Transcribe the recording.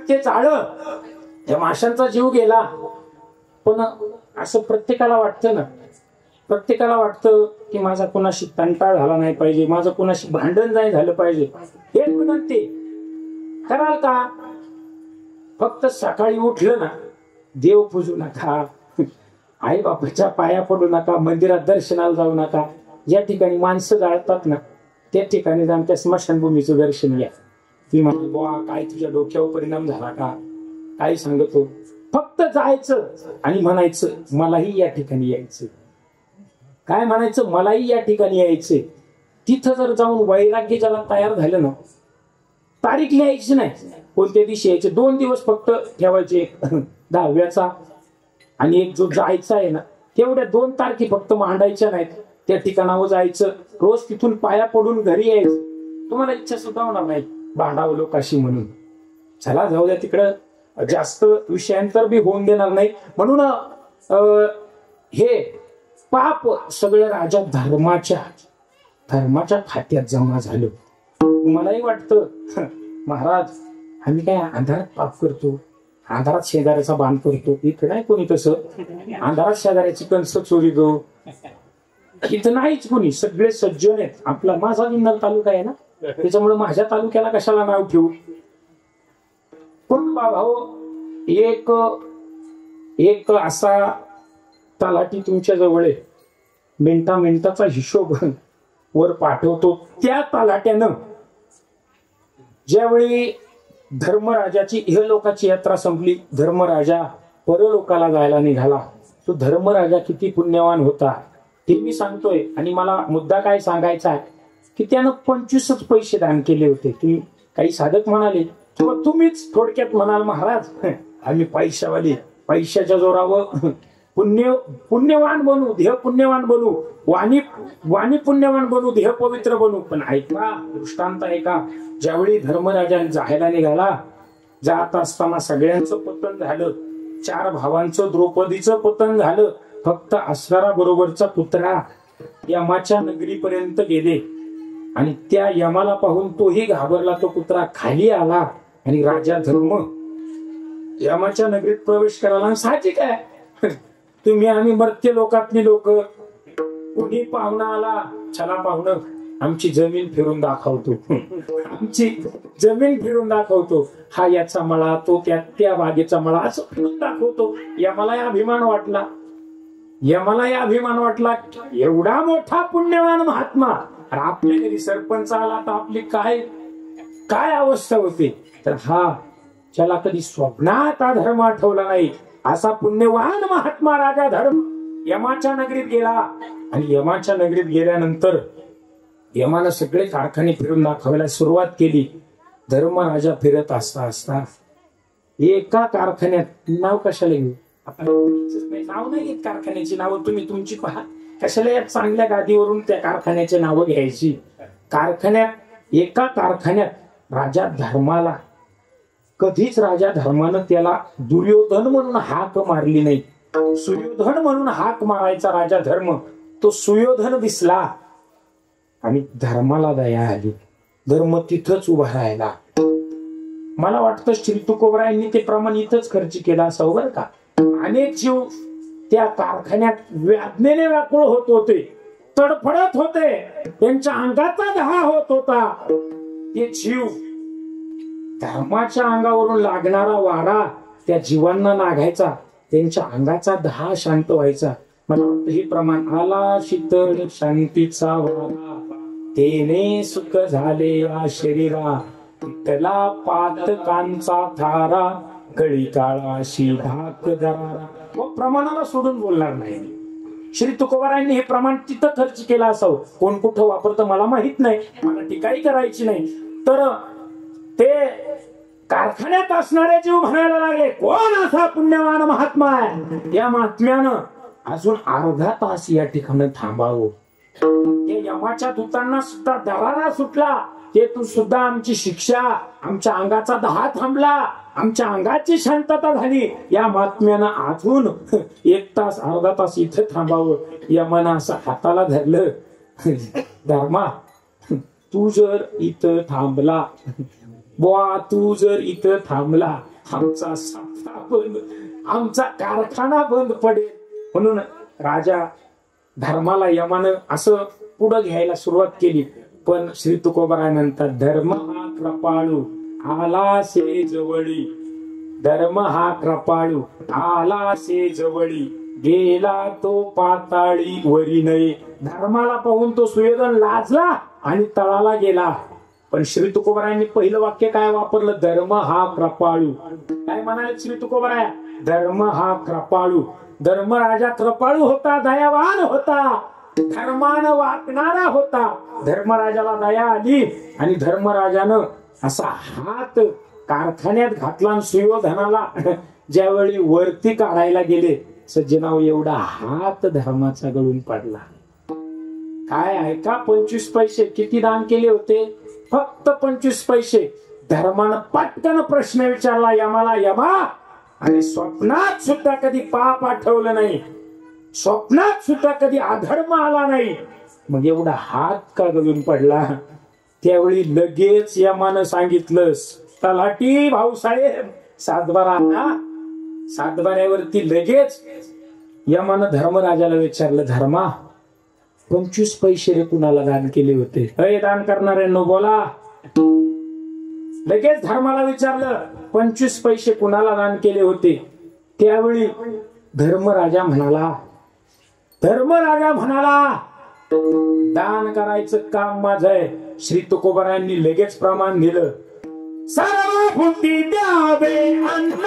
ते झालं, त्या माशांचा जीव गेला. पण असं प्रत्येकाला वाटतं ना, प्रत्येकाला वाटतं की माझा कोणाशी तंटाळ झाला नाही पाहिजे, माझं कोणाशी भांडण नाही झालं पाहिजे. हे विनंती कराल का? फक्त सकाळी उठलं ना, देव पूजू नका, आई बापाच्या पाया पडू नका, मंदिरात दर्शनाला जाऊ नका. ज्या ठिकाणी माणसं जाळतात ना, त्या ठिकाणी जाऊन त्या स्मशानभूमीचं दर्शन घ्या. ती म्हणा बुवा काय तुझ्या डोक्यावर परिणाम झाला का, काय सांगतो. फक्त जायचं आणि म्हणायचं मलाही या ठिकाणी यायचं. काय म्हणायचं? मलाही या ठिकाणी यायचंय. तिथं जर जाऊन वैराग्य ज्याला तयार झालं ना, तारीख लिहायची नाही, कोणत्या दिवशी यायचे. 2 दिवस फक्त ठेवायचे, 10व्याचा आणि एक जो जायचा आहे ना, तेवढ्या 2 तारखे फक्त मांडायच्या नाहीत. त्या ठिकाणावर जायचं, रोज तिथून पाया पडून घरी यायचं. तुम्हाला इच्छा सुद्धा होणार नाही भांडावं लोकाशी म्हणून. चला जाऊ द्या तिकडं, जास्त विषयांतर बी होऊन देणार नाही. म्हणून हे पाप सगळं राजा धर्माच्या खात्यात जमा झालं. मलाही वाटतं महाराज आम्ही काय अंधारात पाप करतो, अंधारात शेजाऱ्याचा बांध करतो. इथं नाही कोणी तसं. अंधारात शेजाऱ्याची कणसं चोरीतो इथं नाहीच कोणी. सगळे सज्जन आहेत. आपला माझा जुन्नर तालुका आहे ना, त्याच्यामुळे माझ्या तालुक्याला कशाला नाव ठेवू. पण भाऊ एक असा तलाठी तुमच्या जवळ आहे, मिनिटाचा हिशोब वर पाठवतो. त्या तलाट्यानं ज्यावेळी धर्मराजाची इहलोकाची यात्रा संपली, धर्मराजा परलोकाला जायला निघाला. तो धर्मराजा किती पुण्यवान होता ते मी सांगतोय. आणि मला मुद्दा काय सांगायचा आहे की त्यानं 25च पैसे दान केले होते. तुम्ही काही साधक म्हणाले किंवा तुम्हीच थोडक्यात म्हणाल महाराज आम्ही पैशावाले, पैशाच्या जोरावर पुण्यवान बनू, देह पुण्यवान बनू, वाणी पुण्यवान बनू, देह पवित्र बनू. पण ऐका, दृष्टांत ऐका. ज्यावेळी धर्मराजा जायला निघाला, जात असताना सगळ्यांचं पतन झालं. 4 भावांचं, द्रौपदीचं पतन झालं. फक्त अस्वरा बरोबरचा पुत्रा यमाच्या नगरीपर्यंत गेले. आणि त्या यमाला पाहून तोही घाबरला. तो कुत्रा खाली आला आणि राजा धर्म यमाच्या नगरीत प्रवेश करायला. साहजिक आहे, तुम्ही आम्ही मर्त्य लोकातली लोक, कुणी पाहुणा आला, चला पाहुणं आमची जमीन फिरून दाखवतो, आमची जमीन फिरून दाखवतो, हा याचा मळा, तो त्या बागेचा मळा, असं फिरून दाखवतो. यमाला अभिमान वाटला. एवढा मोठा पुण्यवान महात्मा आपल्या घरी सरपंच आला तर आपली काय अवस्था होते. तर हा ज्याला कधी स्वप्नात हा धर्म आठवला नाही, असा पुण्यवान महात्मा राजा धर्म यमाच्या नगरीत गेला. आणि यमाच्या नगरीत गेल्यानंतर यमाला सगळे कारखाने फिरून दाखवायला सुरुवात केली. धर्मराजा फिरत असता एका कारखान्यात, नाव कशाला घेऊ आपण, नाव नाही घेत कारखान्याची नावं, तुम्ही तुमची पहा. कशाला या चांगल्या गादीवरून त्या कारखान्याची नावं घ्यायची. एका कारखान्यात राजा धर्माला, कधीच राजा धर्मानं त्याला दुर्योधन म्हणून हाक मारली नाही. सुयोधन म्हणून हाक मारायचा राजा धर्म. तो सुयोधन दिसला आणि धर्माला दया आली. धर्म तिथंच उभा राहिला. मला वाटतं श्री तुकोबरायांनी ते प्रमाण इथंच खर्च केला असं बरं का. अनेक जीव त्या कारखान्यात वेदनेने व्याकुळ होत होते, तडफडत होते, त्यांच्या अंगाचा दहा होत होता. ते जीव, धर्माच्या अंगावरून लागणारा वारा त्या जीवांना लागायचा, त्यांच्या अंगाचा दहा शांत व्हायचा. मला वाटतं हे प्रमाण आला शीतळ शांतीचा वारा, तेने सुख झाले या शरीरा, विठ्ठला पातकांचा थारा, गळी काळाशी धाक दरारा. प्रमाणाला सोडून बोलणार नाही. श्री तुकोबारायांनी हे प्रमाण तिथं खर्च केला असावं. कोण कुठं वापरतं मला माहित नाही, मला टीकाही करायची नाही. तर ते कारखान्यात असणारे जीव म्हणायला लागले, कोण असा पुण्यवान महात्मा आहे, या महात्म्यानं अजून अर्धा तास या ठिकाणी थांबावं. ते यमाच्या दूतांना सुद्धा दरारा सुटला. ते तू सुद्धा आमची शिक्षा, आमच्या अंगाचा दहा थांबला, आमच्या अंगाची शांतता झाली. या महात्म्यानं अजून 1 तास अर्धा तास इथं थांबावं. यमानं असं हाताला धरलं, धर्मा तू जर इथं थांबला बुवा तू जर इथं थांबला आमचा साठा बंद, आमचा कारखाना बंद पडेल. म्हणून राजा धर्माला यमानं असं पुढं घ्यायला सुरुवात केली. पण श्री तुकोबाराय म्हणतात, धर्म हा कृपाळू आला से जवळी, धर्म हा कृपाळू आला से जवळी, गेला तो पाताळी वरी नये. धर्माला पाहून तो सुयोधन लाजला आणि तळाला गेला. पण श्री तुकोबारायांनी पहिलं वाक्य काय वापरलं? धर्म हा कृपाळू. काय म्हणाले श्री तुकोबाराय? धर्म हा कृपाळू. धर्मराजा कृपाळू होता, दयावान होता, धर्मानं वागणारा होता. धर्मराजाला दया आली आणि धर्मराजानं असा हात कारखान्यात घातला आणि सुयोधनाला ज्यावेळी वरती काढायला गेले, सज्जनाव एवढा हात धर्माचा गळून पडला. काय आहे का? 25 पैसे किती दान केले होते? फक्त 25 पैसे. धर्मानं पटकन प्रश्न विचारला यमाला, यमा, आणि स्वप्नात सुद्धा कधी पाप आठवलं नाही, स्वप्नात सुद्धा कधी अधर्म आला नाही, मग एवढा हात का गळून पडला? त्यावेळी लगेच यमानं सांगितलं, तलाठी भाऊसाहेब सातबारा ना. सातबाऱ्यावरती लगेच यमानं धर्मराजाला विचारलं, धर्मा 25 पैसे रे कुणाला दान केले होते? अय दान करणाऱ्यांनो बोला. लगेच धर्माला विचारलं, 25 पैसे कुणाला दान केले होते? त्यावेळी धर्मराजा म्हणाला, दान करायचं काम माझं आहे. श्री तुकोबारायांनी लगेच प्रमाण दिलं, सर्व फुटी द्यावे अन्न,